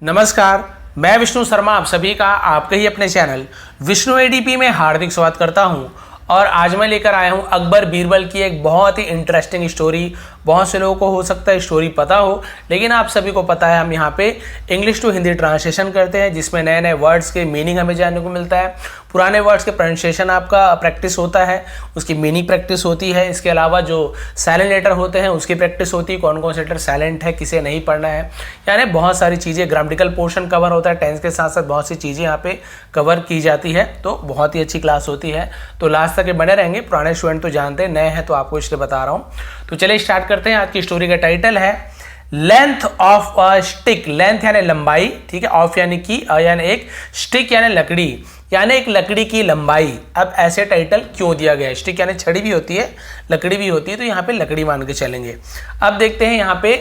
नमस्कार, मैं विष्णु शर्मा आप सभी का आपके ही अपने चैनल विष्णु एडीपी में हार्दिक स्वागत करता हूं। और आज मैं लेकर आया हूं अकबर बीरबल की एक बहुत ही इंटरेस्टिंग स्टोरी। बहुत से लोगों को हो सकता है स्टोरी पता हो, लेकिन आप सभी को पता है हम यहाँ पे इंग्लिश टू हिंदी ट्रांसलेशन करते हैं, जिसमें नए नए वर्ड्स के मीनिंग हमें जानने को मिलता है। पुराने वर्ड्स के प्रोनाउंसिएशन आपका प्रैक्टिस होता है, उसकी मीनिंग प्रैक्टिस होती है। इसके अलावा जो साइलेंट लेटर होते हैं उसकी प्रैक्टिस होती है, कौन कौन से लेटर साइलेंट है, किसे नहीं पढ़ना है, यानी बहुत सारी चीज़ें। ग्रामेटिकल पोर्शन कवर होता है, टेंस के साथ साथ बहुत सी चीज़ें यहाँ पे कवर की जाती है। तो बहुत ही अच्छी क्लास होती है, तो लास्ट तक बने रहेंगे। पुराने स्टूडेंट तो जानते हैं, नए हैं तो आपको इसलिए बता रहा हूँ। तो चलिए स्टार्ट करते हैं। आज की स्टोरी का टाइटल है length of a stick. Length यानी लंबाई, ठीक है। ऑफ यानी की, यानी एक, स्टिक यानी लकड़ी, यानी एक लकड़ी की लंबाई। अब ऐसे टाइटल क्यों दिया गया है? स्टिक यानी छड़ी भी होती है, लकड़ी भी होती है, तो यहाँ पे लकड़ी मान के चलेंगे। अब देखते हैं यहाँ पे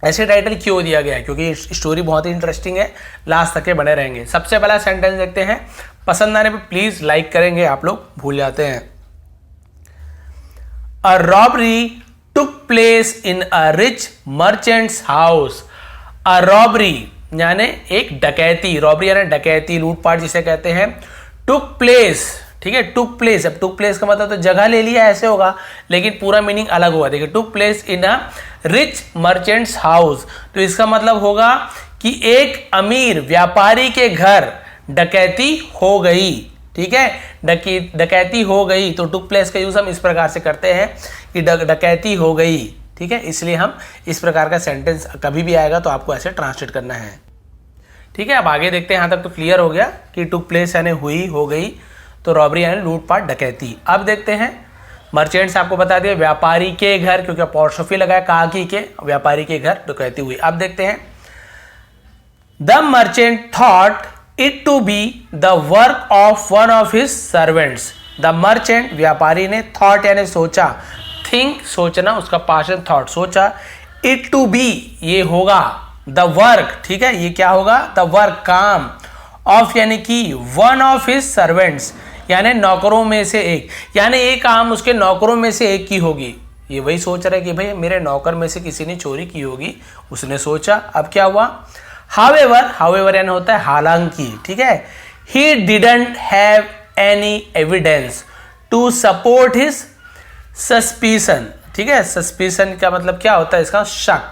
ऐसे टाइटल क्यों दिया गया है, क्योंकि स्टोरी बहुत ही इंटरेस्टिंग है। लास्ट तक के बने रहेंगे। सबसे पहला सेंटेंस देखते हैं, पसंद आने पे प्लीज लाइक करेंगे, आप लोग भूल जाते हैं। अ robbery took place in a rich merchant's house। a robbery यानी एक डकैती, रॉबरी यानी डकैती, लूटपाट जिसे कहते हैं। took place, ठीक है, took place। अब took place का मतलब तो जगह ले लिया ऐसे होगा, लेकिन पूरा मीनिंग अलग होगा। देखिए, took place in a rich merchant's house, तो इसका मतलब होगा कि एक अमीर व्यापारी के घर डकैती हो गई, ठीक है। डकैती हो गई, तो टुक प्लेस का यूज हम इस प्रकार से करते हैं कि डकैती हो गई, ठीक है। इसलिए हम इस प्रकार का सेंटेंस कभी भी आएगा तो आपको ऐसे ट्रांसलेट करना है, ठीक है। अब आगे देखते हैं। यहाँ तक तो क्लियर हो गया कि टुक प्लेस यानी हुई, हो गई, तो रॉबरी यानी लूटपाट, डकैती। अब देखते हैं मर्चेंट्स, आपको बता दिया व्यापारी के घर, क्योंकि अपॉस्ट्रोफी लगाया, कहा कि व्यापारी के घर डकैती हुई। अब देखते हैं, the merchant thought it to be the work of one of his servants। the merchant व्यापारी ने, thought यानी सोचा, think सोचना, उसका पास्ट thought, सोचा, it to be ये होगा, the work, ठीक है, ये क्या होगा, the work काम, of यानी कि one of his servants यानी नौकरों में से एक, यानी एक काम उसके नौकरों में से एक की होगी। ये वही सोच रहा है कि भाई मेरे नौकर में से किसी ने चोरी की होगी, उसने सोचा। अब क्या हुआ, however यानी होता है हालांकि, ठीक है। he didn't have any evidence to support his suspicion, ठीक है। suspicion का मतलब क्या होता है, इसका शक।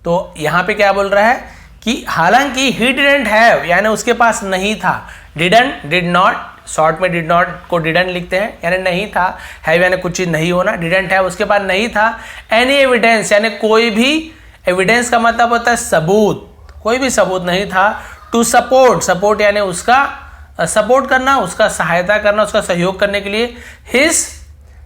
तो यहां पे क्या बोल रहा है कि हालांकि he didn't have यानी उसके पास नहीं था, did not, शॉर्ट में did not को didn't लिखते हैं, यानी नहीं था, have यानी कुछ चीज नहीं होना, didn't have उसके पास नहीं था, any evidence यानी कोई भी, एविडेंस का मतलब होता है सबूत, कोई भी सबूत नहीं था। टू सपोर्ट यानी उसका सपोर्ट करना, उसका सहायता करना, उसका सहयोग करने के लिए। हिज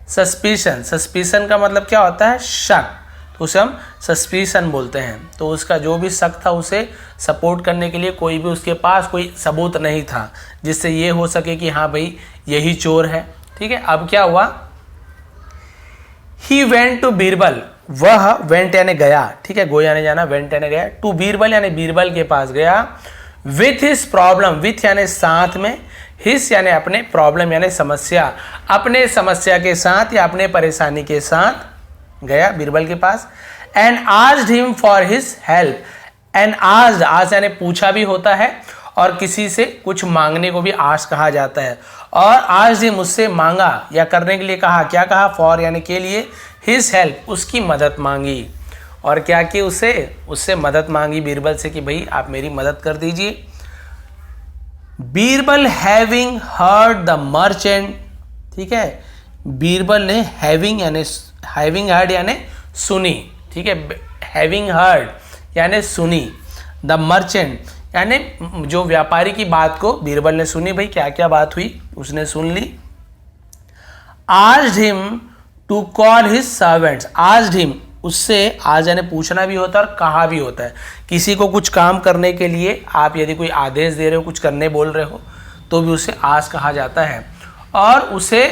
सस्पिशन का मतलब क्या होता है, शक, तो उसे हम सस्पिशन बोलते हैं। तो उसका जो भी शक था उसे सपोर्ट करने के लिए कोई भी उसके पास कोई सबूत नहीं था जिससे ये हो सके कि हाँ भाई यही चोर है, ठीक है। अब क्या हुआ, ही वेंट टू बीरबल, वह वेंट यानी गया, ठीक है, गो यानी जाना, वेंट यानी गया, टू बीरबल यानी बीरबल के पास गया। विथ हिज प्रॉब्लम, विथ यानी साथ में, हिज यानी अपने, प्रॉब्लम यानी समस्या, अपने समस्या के साथ या अपने परेशानी के साथ गया बीरबल के पास। And asked him for his help. And asked, आज यानी पूछा भी होता है, और किसी से कुछ मांगने को भी आस्क कहा जाता है। और आज ही मुझसे मांगा या करने के लिए कहा, क्या कहा, फॉर यानी के लिए, हिज हेल्प उसकी मदद मांगी। और क्या कि उससे मदद मांगी बीरबल से कि भाई आप मेरी मदद कर दीजिए। Birbal having heard the merchant, ठीक है, बीरबल ने हैविंग हर्ड यानी सुनी, ठीक है, हैविंग हर्ड यानी सुनी, द मर्चेंट यानी जो व्यापारी की बात को बीरबल ने सुनी, भाई क्या क्या बात हुई उसने सुन ली। Asked him to call his servants, asked him, उससे आज यानी पूछना भी होता है और कहा भी होता है। किसी को कुछ काम करने के लिए आप यदि कोई आदेश दे रहे हो, कुछ करने बोल रहे हो, तो भी उसे आज कहा जाता है। और उसे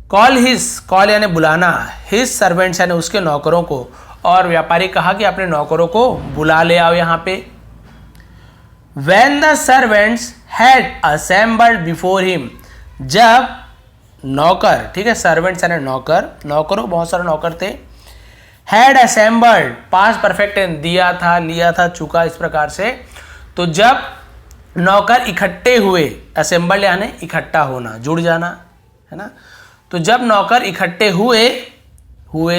कॉल यानी बुलाना, हिज सर्वेंट्स यानी उसके नौकरों को, और व्यापारी कहा कि अपने नौकरों को बुला ले आओ यहाँ पे। When the servants had assembled before him, जब नौकर, ठीक है, सर्वेंट्स यानी नौकर, नौकरों बहुत सारे नौकर थे, had assembled, past perfect tense, दिया था, लिया था, चुका, इस प्रकार से। तो जब नौकर इकट्ठे हुए, असेंबल्ड यानी इकट्ठा होना, जुड़ जाना, है ना। तो जब नौकर इकट्ठे हुए,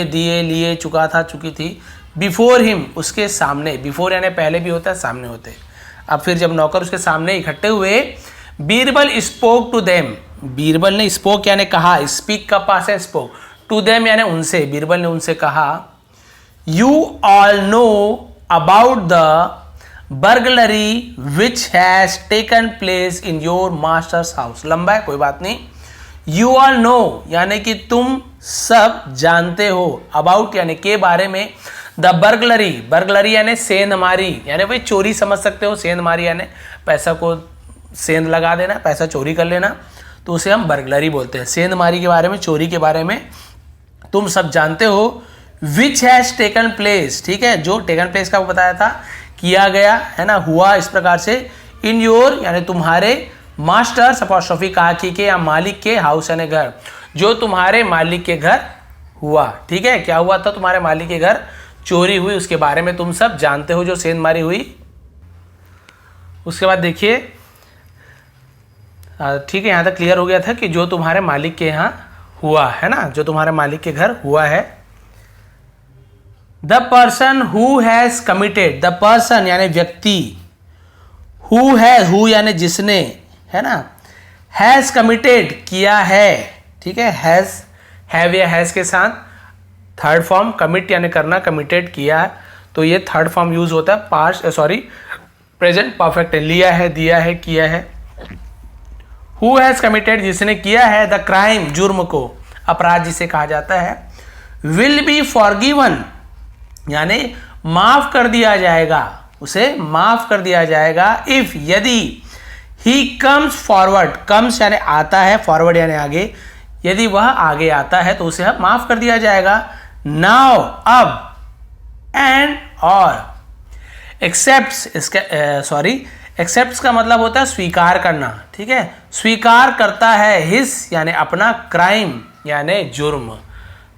दिए, लिए, चुका था, चुकी थी, बिफोर हिम, उसके सामने, बिफोर यानी पहले भी होता है, सामने होते। अब फिर जब नौकर उसके सामने इकट्ठे हुए, Birbal spoke to them, Birbal ने स्पोक यानी कहा, स्पीक का पास है स्पोक, टू देम यानी उनसे, बीरबल ने उनसे कहा, you all know about the burglary which has taken place in your masters house. लंबा है, कोई बात नहीं। यू ऑल नो यानी कि तुम सब जानते हो, अबाउट यानी के बारे में, द बर्गलरी, बर्गलरी यानी सेंधमारी, यानी भाई चोरी समझ सकते हो, सेंधमारी यानी पैसा को सेंध लगा देना, पैसा चोरी कर लेना, तो उसे हम बर्गलरी बोलते हैं। सेंधमारी के बारे में, चोरी के बारे में तुम सब जानते हो। विच हैज टेकन प्लेस, ठीक है, जो टेकन प्लेस का बताया था, किया गया, है ना, हुआ, इस प्रकार से। इन योर यानी तुम्हारे, मास्टर्स अपॉस्ट्रोफी कहा के या मालिक के, हाउस यानी घर, जो तुम्हारे मालिक के घर हुआ, ठीक है। क्या हुआ था? तुम्हारे मालिक के घर चोरी हुई, उसके बारे में तुम सब जानते हो, जो सेंधमारी हुई। उसके बाद देखिए, ठीक है, यहां तक क्लियर हो गया था कि जो तुम्हारे मालिक के यहां हुआ, है ना, जो तुम्हारे मालिक के घर हुआ है। The person who has committed, the person यानी व्यक्ति, हु है, हु यानी जिसने, है ना, हैज कमिटेड किया है, ठीक है, हैज, हैव या हैज के साथ थर्ड फॉर्म, कमिट यानी करना, कमिटेड किया है, तो ये थर्ड फॉर्म यूज होता है, पास्ट सॉरी प्रेजेंट परफेक्ट है, लिया है, दिया है, किया है। हु हैज कमिटेड जिसने किया है, द क्राइम जुर्म को, अपराध जिसे कहा जाता है, विल बी फॉरगिवन यानी माफ कर दिया जाएगा, उसे माफ कर दिया जाएगा, इफ यदि, ही कम्स फॉरवर्ड, कम्स यानी आता है, फॉरवर्ड यानी आगे, यदि वह आगे आता है तो उसे माफ कर दिया जाएगा। नाउ अब, एंड और, एक्सेप्ट, इसका एक्सेप्ट का मतलब होता है स्वीकार करना, ठीक है, स्वीकार करता है, हिस यानी अपना, क्राइम यानी जुर्म।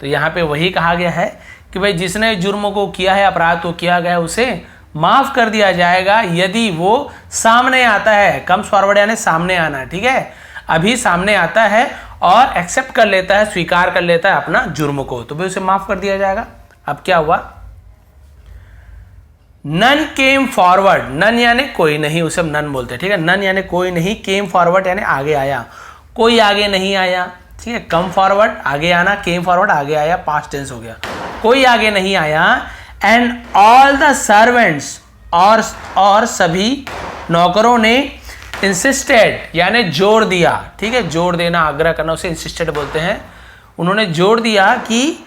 तो यहाँ पे वही कहा गया है कि भाई जिसने जुर्म को किया है, अपराध को किया गया, उसे माफ कर दिया जाएगा यदि वो सामने आता है। कम्स फॉरवर्ड यानी सामने आना, ठीक है, अभी सामने आता है और एक्सेप्ट कर लेता है, स्वीकार कर लेता है अपना जुर्म को, तो भाई उसे माफ कर दिया जाएगा। अब क्या हुआ? नन केम फॉरवर्ड, नन यानी कोई नहीं, उसे हम नन बोलते हैं, ठीक है, नन यानी कोई नहीं, केम फॉरवर्ड यानी आगे आया, कोई आगे नहीं आया, ठीक है, कम फॉरवर्ड आगे आना, केम फॉरवर्ड आगे आया, पास्ट टेंस हो गया, कोई आगे नहीं आया। एंड ऑल द सर्वेंट्स, और सभी नौकरों ने, इंसिस्टेड यानी जोर दिया, ठीक है, जोर देना, आग्रह करना, उसे इंसिस्टेड बोलते हैं, उन्होंने जोर दिया कि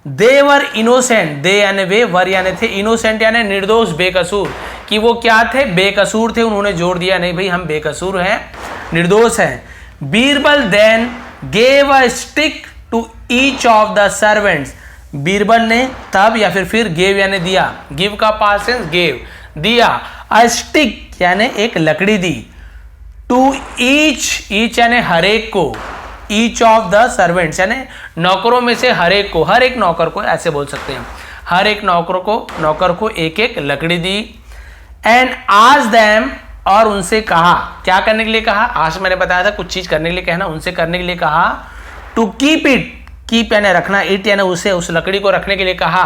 दे वर इनोसेंट, दे यानी वे, वर यानी थे, इनोसेंट यानी निर्दोष, बेकसूर, कि वो क्या थे? बेकसूर थे। उन्होंने जोर दिया नहीं भाई हम बेकसूर हैं, निर्दोष हैं। Birbal then gave a stick to each of the servants, Birbal ने तब या फिर गेव यानी दिया, गिव का पास्ट टेंस गेव, दिया, अ स्टिक यानी एक लकड़ी दी, टू ईच, ईच यानी हरेक को, ईच ऑफ द सर्वेंट्स यानी नौकरों में से हरेक को, हर एक नौकर को ऐसे बोल सकते हैं, हर एक नौकर को एक एक लकड़ी दी। एंड आज देम, और उनसे कहा, क्या करने के लिए कहा? आज मैंने बताया था कुछ चीज करने के लिए कहना, उनसे करने के लिए कहा, टू कीप इट, कीप यानी रखना, इट यानी उसे, उस लकड़ी को रखने के लिए कहा,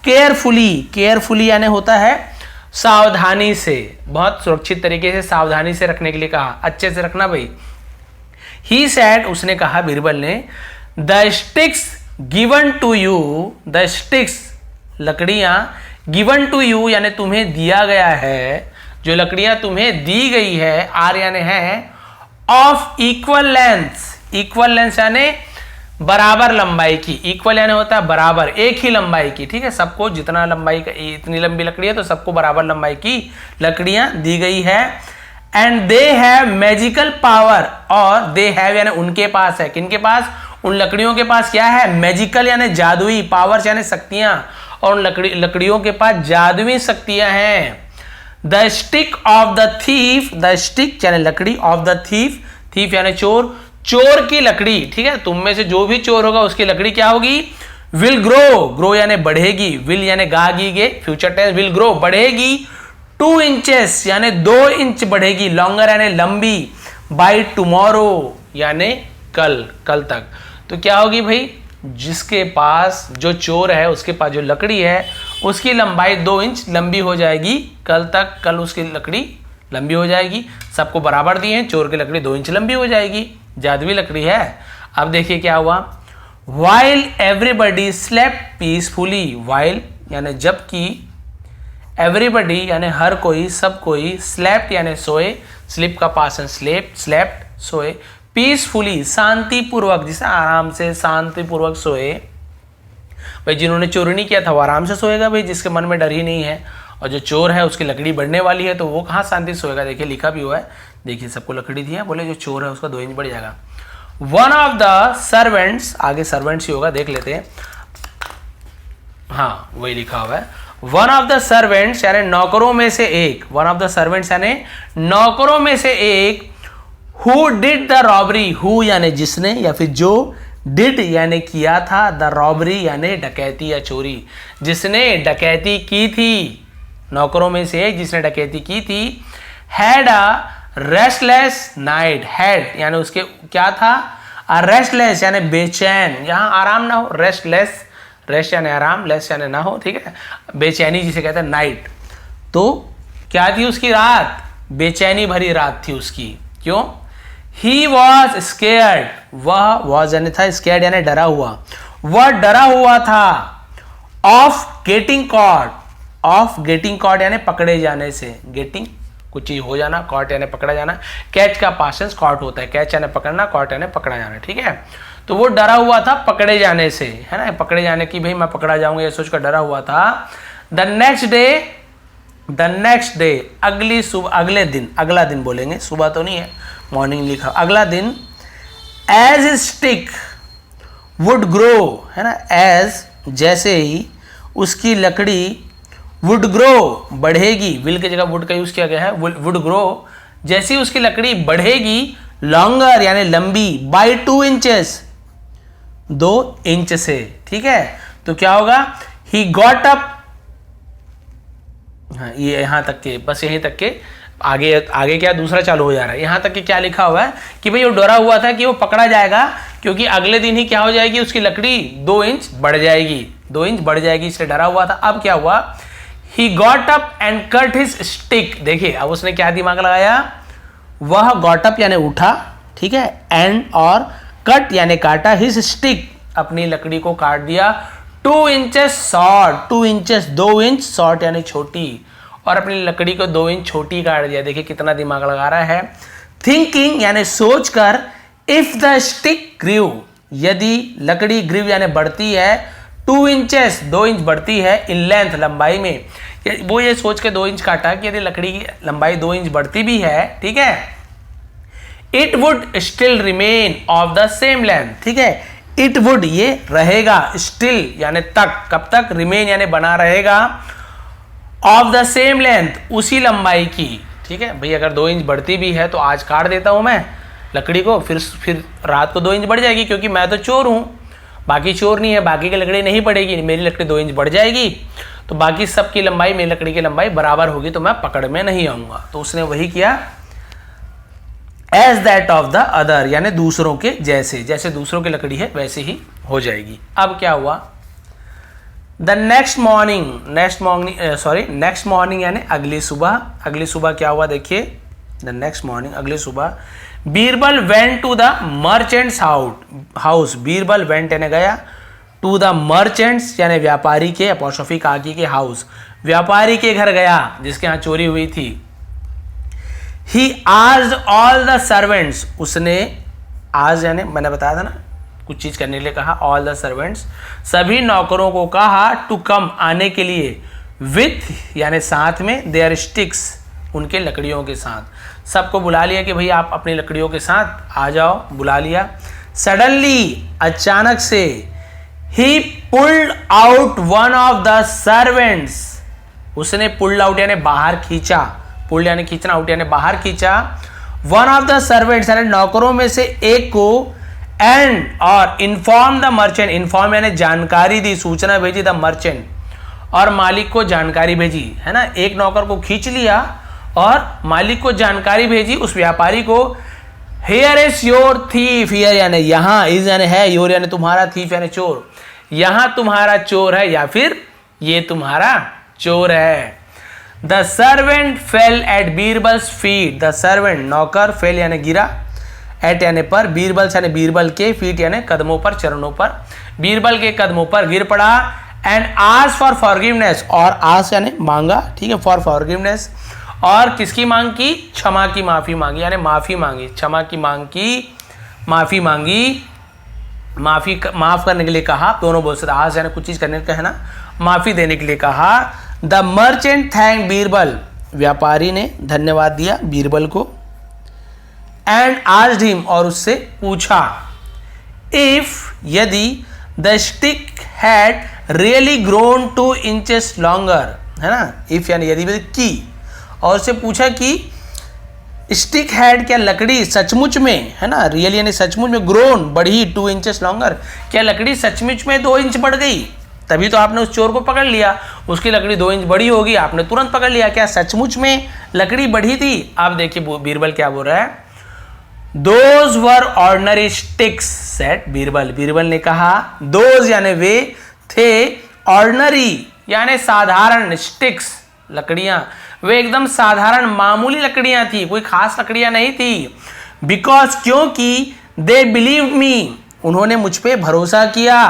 केयरफुली, केयरफुली यानी होता है सावधानी से, बहुत सुरक्षित तरीके से, सावधानी से रखने के लिए कहा, अच्छे से रखना भाई। ही सैड, उसने कहा, बीरबल ने, the sticks given to you, the sticks लकड़ियां, गिवन टू यू यानी तुम्हें दिया गया है, जो लकड़ियां तुम्हें दी गई है, आर यानी है, of equal length, equal length यानी बराबर लंबाई की, इक्वल यानी होता है बराबर, एक ही लंबाई की, ठीक है, सबको जितना लंबाई का, इतनी लंबी लकड़ी है तो सबको बराबर लंबाई की लकड़ियां दी गई है। And they have magical power, और दे हैव यानी उनके पास है, किनके पास? उन लकड़ियों के पास क्या है? मैजिकल यानी जादुई, पावर्स यानी शक्तियां, और उन लकड़ियों के पास जादुई शक्तियां हैं। The stick of the thief, the stick यानी लकड़ी, ऑफ द थीफ, थीफ यानी चोर, चोर की लकड़ी, ठीक है, तुम में से जो भी चोर होगा उसकी लकड़ी क्या होगी? विल ग्रो, ग्रो यानी बढ़ेगी, विल यानी गागी गे फ्यूचर टेंस, विल ग्रो बढ़ेगी 2 इंचेस यानी 2 इंच बढ़ेगी, लॉन्गर यानी लंबी, बाय टुमारो यानी कल, कल तक। तो क्या होगी भाई, जिसके पास जो चोर है उसके पास जो लकड़ी है उसकी लंबाई 2 इंच लंबी हो जाएगी कल तक, कल उसकी लकड़ी लंबी हो जाएगी। सबको बराबर दिए हैं, चोर की लकड़ी 2 इंच लंबी हो जाएगी, जादुई लकड़ी है। अब देखिए क्या हुआ, while everybody slept peacefully, while यानी जबकि, everybody यानी हर कोई, सब कोई, slept यानी सोए, sleep का पास है slept, slept सोए, peacefully शांति पूर्वक, जिसे आराम से शांति पूर्वक सोए। भाई जिन्होंने चोरी नहीं किया था वो आराम से सोएगा भाई, जिसके मन में डर ही नहीं है, और जो चोर है उसकी लकड़ी बढ़ने वाली है तो वो कहाँ शांति सोएगा। देखिए लिखा भी हुआ है, देखिए सबको लकड़ी दी है, बोले जो चोर है उसका 2 इंच बढ़ जाएगा। वन ऑफ द सर्वेंट्स, आगे सर्वेंट्स ही होगा, देख लेते हैं, हाँ वही लिखा हुआ है। वन ऑफ द सर्वेंट्स यानी नौकरों में से एक, वन ऑफ द सर्वेंट्स यानी नौकरों में से एक, who did the robbery, who यानी जिसने या फिर जो, डिड यानी किया था, द रॉबरी यानी डकैती या चोरी, जिसने डकैती की थी, नौकरों में से एक जिसने डकैती की थी, had a restless night, had यानी उसके क्या था, अ रेस्टलेस यानी बेचैन, यहां आराम ना हो, रेस्टलेस, रेस्ट यानी आराम, लेस यानी ना हो, ठीक है, बेचैनी जिसे कहते हैं नाइट। तो क्या थी उसकी रात, बेचैनी भरी रात थी उसकी, क्यों, ही वॉज स्केयर्ड, वह वॉज यानी था, स्केयर्ड यानी डरा हुआ, वह डरा हुआ था, of getting caught, of getting caught यानी पकड़े जाने से, गेटिंग कुछ चीज हो जाना, कॉट यानी पकड़ा जाना, कैच का पास्ट कॉट होता है, कैच यानी पकड़ना, कॉट यानी पकड़ा जाना, ठीक है। तो वो डरा हुआ था पकड़े जाने से, है ना, पकड़े जाने की, भाई मैं पकड़ा जाऊंगा ये सोचकर डरा हुआ था। द नेक्स्ट डे अगली सुबह, अगले दिन, अगला दिन बोलेंगे, सुबह तो नहीं है, मॉर्निंग लिखा, अगला दिन, एज स्टिक वुड ग्रो, है ना, एज जैसे ही उसकी लकड़ी, वुड ग्रो बढ़ेगी, विल की जगह वुड का यूज किया गया है, वुड ग्रो जैसी उसकी लकड़ी बढ़ेगी, लॉन्गर यानी लंबी, बाय 2 इंचेस 2 इंच से, ठीक है। तो क्या होगा, ही गॉट अप, हाँ ये यहां तक के, बस यहीं तक के, आगे आगे क्या दूसरा चालू हो जा रहा है, यहां तक कि क्या लिखा हुआ है कि भाई वो डरा हुआ था कि वो पकड़ा जाएगा, क्योंकि अगले दिन ही क्या हो जाएगी, उसकी लकड़ी 2 इंच बढ़ जाएगी, 2 इंच बढ़ जाएगी, इसलिए डरा हुआ था। अब क्या हुआ, he got up and cut his stick, देखिए अब उसने क्या दिमाग लगाया, वह गॉट अप यानी उठा, ठीक है, एंड और कट यानी काटा, हिज स्टिक अपनी लकड़ी को काट दिया, 2 inches short, 2 inches 2 inch, short यानी छोटी, और अपनी लकड़ी को 2 इंच छोटी काट दिया। देखिए कितना दिमाग लगा रहा है। थिंकिंग यानी सोचकर, इफ द स्टिक ग्रीव, यदि लकड़ी ग्रीव यानी बढ़ती है, 2 इंचेस 2 इंच बढ़ती है, इन लेंथ लंबाई में, वो ये सोच के 2 इंच काटा कि यदि लकड़ी की लंबाई 2 इंच बढ़ती भी है, ठीक है, it would still remain of the same length, ठीक है, इट वुड ये रहेगा, स्टिल यानी तक, कब तक, रिमेन यानी बना रहेगा, ऑफ द सेम लेंथ उसी लंबाई की, ठीक है। भाई अगर 2 इंच बढ़ती भी है तो आज काट देता हूं मैं लकड़ी को, फिर रात को 2 इंच बढ़ जाएगी, क्योंकि मैं तो चोर हूं, बाकी चोर नहीं है, बाकी की लकड़ी नहीं बढ़ेगी, मेरी लकड़ी 2 इंच बढ़ जाएगी, तो बाकी सबकी लंबाई, मेरी लकड़ी की लंबाई बराबर होगी, तो मैं पकड़ में नहीं आऊंगा। तो उसने वही किया, as that of the other यानी दूसरों के जैसे, जैसे दूसरों की लकड़ी है वैसे ही हो जाएगी। अब क्या हुआ, द नेक्स्ट मॉर्निंग यानी अगली सुबह, अगली सुबह क्या हुआ देखिए, द नेक्स्ट मॉर्निंग अगली सुबह, Birbal went to the merchant's house, Birbal went यानी गया, टू द मर्चेंट्स यानी व्यापारी के, अपॉस्ट्रोफी काकी के, हाउस व्यापारी के घर गया जिसके यहाँ चोरी हुई थी। He asked all the servants, उसने आज यानी मैंने बताया था ना कुछ चीज करने के लिए कहा, ऑल द सर्वेंट्स सभी नौकरों को कहा, टू कम आने के लिए, विथ यानी साथ में, देयर स्टिक्स उनके लकड़ियों के साथ, सबको बुला लिया कि भाई आप अपनी लकड़ियों के साथ आ जाओ, बुला लिया। सडनली अचानक से, ही pulled out one of the servants, उसने पुल्ड आउट यानी बाहर खींचा, पुल्ड यानी खींचना, आउट यानी बाहर खींचा, वन ऑफ द सर्वेंट्स यानी नौकरों में से एक को, एंड और इन्फॉर्म द मर्चेंट, इन्फॉर्म यानी जानकारी दी, सूचना भेजी, द मर्चेंट और मालिक को जानकारी भेजी, है ना। एक नौकर को खींच लिया और मालिक को जानकारी भेजी उस व्यापारी को, here is your thief, here यानी यहां, इज यानी है, योर यानी तुम्हारा, थीफ यानी चोर, यहां तुम्हारा चोर है या फिर ये तुम्हारा चोर है। The servant fell at Birbal's feet, the servant नौकर, फेल यानी गिरा, एट यानी पर, बीरबल यानी बीरबल के, फीट यानी कदमों पर, चरणों पर, बीरबल के कदमों पर गिर पड़ा। एंड आस्क फॉर फॉरगिवनेस, और आस्क यानी मांगा, ठीक है, फॉर फॉरगिवनेस, और किसकी मांग की, क्षमा की, माफी मांगी, यानी माफी मांगी, क्षमा की मांग की, माफी मांगी, माफ करने के लिए कहा, दोनों बोल सकते, आस्क यानी कुछ चीज करने का है ना, माफी देने के लिए कहा। द मर्चेंट थैंक बीरबल, व्यापारी ने धन्यवाद दिया बीरबल को। एंड आस्क्ड हिम, और उससे पूछा, इफ यदि the stick had really grown 2 inches longer, है ना, इफ यानी यदि की, और उससे पूछा कि स्टिक हैड क्या लकड़ी सचमुच में, है ना, रियल यानी सचमुच में, ग्रोन बढ़ी 2 इंचेस लॉन्गर, क्या लकड़ी सचमुच में 2 इंच बढ़ गई, तभी तो आपने उस चोर को पकड़ लिया, उसकी लकड़ी 2 इंच बड़ी होगी, आपने तुरंत पकड़ लिया, क्या सचमुच में लकड़ी बढ़ी थी। अब देखिए बीरबल क्या बोल रहा है, those were ordinary sticks set Birbal, Birbal ने कहा, दोज यानी वे थे, ऑर्डिनरी यानी साधारण, स्टिक्स लकड़ियां, वे एकदम साधारण मामूली लकड़ियां थी, कोई खास लकड़ियां नहीं थी। बिकॉज क्योंकि दे बिलीव मी, उन्होंने मुझ पे भरोसा किया,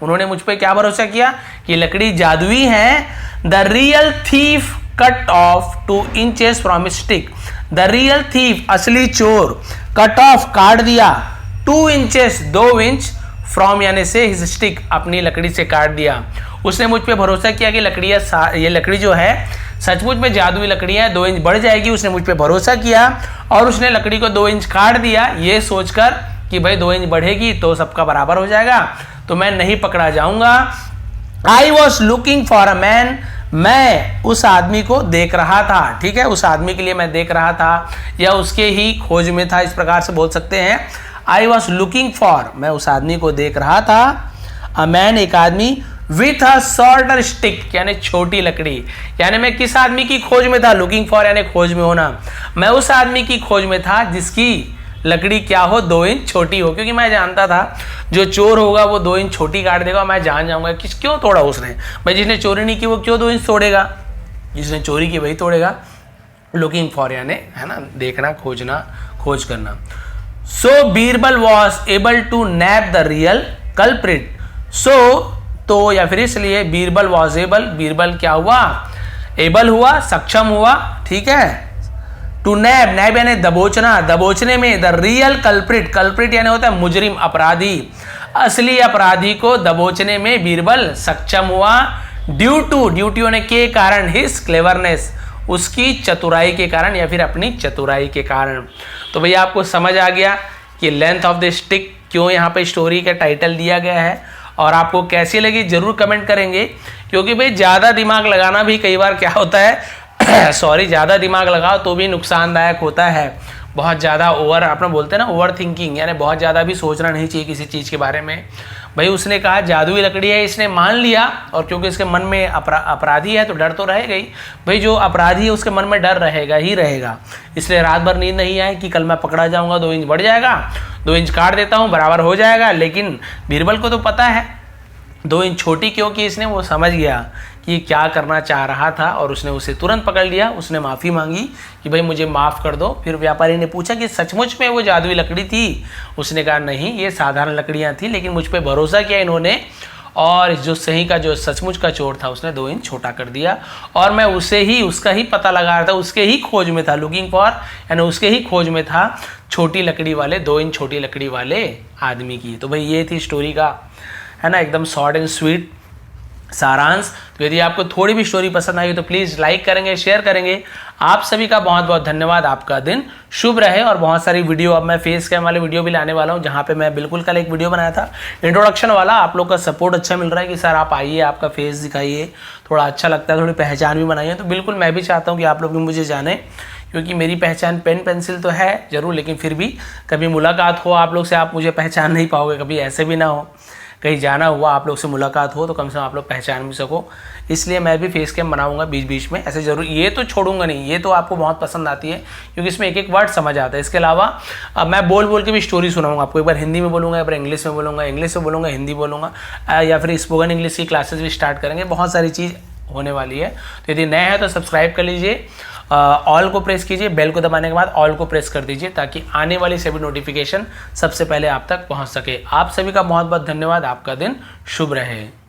उन्होंने मुझ पे क्या भरोसा किया कि लकड़ी जादुई है। The real thief cut off 2 inches from stick, the real thief असली चोर, कट ऑफ काट दिया, 2 इंचेस 2 इंच, फ्रॉम यानी से, हिज स्टिक अपनी लकड़ी से काट दिया। उसने मुझ पे भरोसा किया कि ये लकड़ी जो है सचमुच में जादुई लकड़ी है, 2 इंच बढ़ जाएगी, उसने मुझ पे भरोसा किया और उसने लकड़ी को 2 इंच काट दिया, ये सोचकर कि भाई 2 इंच बढ़ेगी तो सबका बराबर हो जाएगा, तो मैं नहीं पकड़ा जाऊंगा। I was looking for a man, मैं उस आदमी को देख रहा था, ठीक है, उस आदमी के लिए मैं देख रहा था या उसके ही खोज में था, इस प्रकार से बोल सकते हैं। आई वॉज लुकिंग फॉर, मैं उस आदमी को देख रहा था, अ मैन एक आदमी, विथ अ शॉर्टर स्टिक यानी छोटी लकड़ी, यानी मैं किस आदमी की खोज में था, लुकिंग फॉर यानी खोज में होना, मैं उस आदमी की खोज में था जिसकी लकड़ी क्या हो, 2 इंच छोटी हो, क्योंकि मैं जानता था जो चोर होगा वो 2 इंच छोटी काट देगा, मैं जान जाऊंगा कि क्यों तोड़ा उसने, भाई जिसने चोरी नहीं की वो क्यों 2 इंच तोड़ेगा, जिसने चोरी की वही तोड़ेगा। लुकिंग फॉर यानी, है ना, देखना, खोजना, खोज करना। So Birbal was able to nab the real culprit, so तो या फिर इसलिए बीरबल वॉज एबल, बीरबल क्या हुआ, एबल हुआ, सक्षम हुआ, ठीक है, टू नैब, नैब यानी दबोचना, दबोचने में, द रियल कल्प्रिट, कल्प्रिट यानी होता है मुजरिम, अपराधी, असली अपराधी को दबोचने में बीरबल सक्षम हुआ। ड्यू टू होने के कारण, हिज क्लेवरनेस, उसकी चतुराई के कारण या फिर अपनी चतुराई के कारण। तो भैया आपको समझ आ गया कि लेंथ ऑफ द स्टिक क्यों यहाँ पे स्टोरी का टाइटल दिया गया है, और आपको कैसी लगी जरूर कमेंट करेंगे, क्योंकि भाई ज़्यादा दिमाग लगाना भी कई बार क्या होता है सॉरी, ज़्यादा दिमाग लगाओ तो भी नुकसानदायक होता है। बहुत ज़्यादा ओवर, आपने बोलते हैं ना ओवर थिंकिंग, यानी बहुत ज़्यादा भी सोचना नहीं चाहिए किसी चीज़ के बारे में। भाई उसने कहा जादुई लकड़ी है, इसने मान लिया, और क्योंकि इसके मन में अपराधी है तो डर तो रहेगा ही। भाई जो अपराधी है उसके मन में डर रहेगा ही रहेगा, इसलिए रात भर नींद नहीं आए कि कल मैं पकड़ा जाऊंगा, 2 इंच बढ़ जाएगा, 2 इंच काट देता हूँ बराबर हो जाएगा। लेकिन बीरबल को तो पता है 2 इंच छोटी क्योंकि इसने वो समझ गया कि क्या करना चाह रहा था और उसने उसे तुरंत पकड़ लिया। उसने माफ़ी मांगी कि भाई मुझे माफ़ कर दो। फिर व्यापारी ने पूछा कि सचमुच में वो जादुई लकड़ी थी? उसने कहा नहीं, ये साधारण लकड़ियाँ थी, लेकिन मुझ पर भरोसा किया इन्होंने, और जो सही का जो सचमुच का चोर था उसने 2 इंच छोटा कर दिया, और मैं उसका ही पता लगा रहा था, उसके ही खोज में था, लुकिंग फॉर, यानी उसके ही खोज में था छोटी लकड़ी वाले, 2 इंच छोटी लकड़ी वाले आदमी की। तो भाई ये थी स्टोरी का, है ना, एकदम शॉर्ट एंड स्वीट सारांश। तो यदि आपको थोड़ी भी स्टोरी पसंद आई तो प्लीज़ लाइक करेंगे, शेयर करेंगे। आप सभी का बहुत बहुत धन्यवाद। आपका दिन शुभ रहे। और बहुत सारी वीडियो, अब मैं फेस कैम वाले वीडियो भी लाने वाला हूं, जहां पे मैं बिल्कुल कल एक वीडियो बनाया था इंट्रोडक्शन वाला। आप लोग का सपोर्ट अच्छा मिल रहा है कि सर आप आइए, आपका फेस दिखाइए, थोड़ा अच्छा लगता है, थोड़ी पहचान भी बनाइए। तो बिल्कुल मैं भी चाहता हूँ कि आप लोग भी मुझे जाने, क्योंकि मेरी पहचान पेन पेंसिल तो है ज़रूर, लेकिन फिर भी कभी मुलाकात हो आप लोग से, आप मुझे पहचान नहीं पाओगे, कभी ऐसे भी ना हो कहीं जाना हुआ आप लोग से मुलाकात हो तो कम से कम आप लोग पहचान भी सको, इसलिए मैं भी फेस कैम बनाऊंगा बीच बीच में, ऐसे जरूर ये तो छोड़ूंगा नहीं, ये तो आपको बहुत पसंद आती है क्योंकि इसमें एक एक वर्ड समझ आता है। इसके अलावा मैं बोल बोल के भी स्टोरी सुनाऊंगा आपको, एक बार हिंदी में बोलूँगा, एक बार इंग्लिश में बोलूँगा, इंग्लिश में बोलूँगा, हिंदी बोलूँगा, या फिर स्पोकन इंग्लिश की क्लासेस भी स्टार्ट करेंगे, बहुत सारी चीज़ होने वाली है। तो यदि नए हैं तो सब्सक्राइब कर लीजिए, ऑल को प्रेस कीजिए, बेल को दबाने के बाद ऑल को प्रेस कर दीजिए ताकि आने वाली सभी नोटिफिकेशन सबसे पहले आप तक पहुंच सके। आप सभी का बहुत बहुत धन्यवाद, आपका दिन शुभ रहे।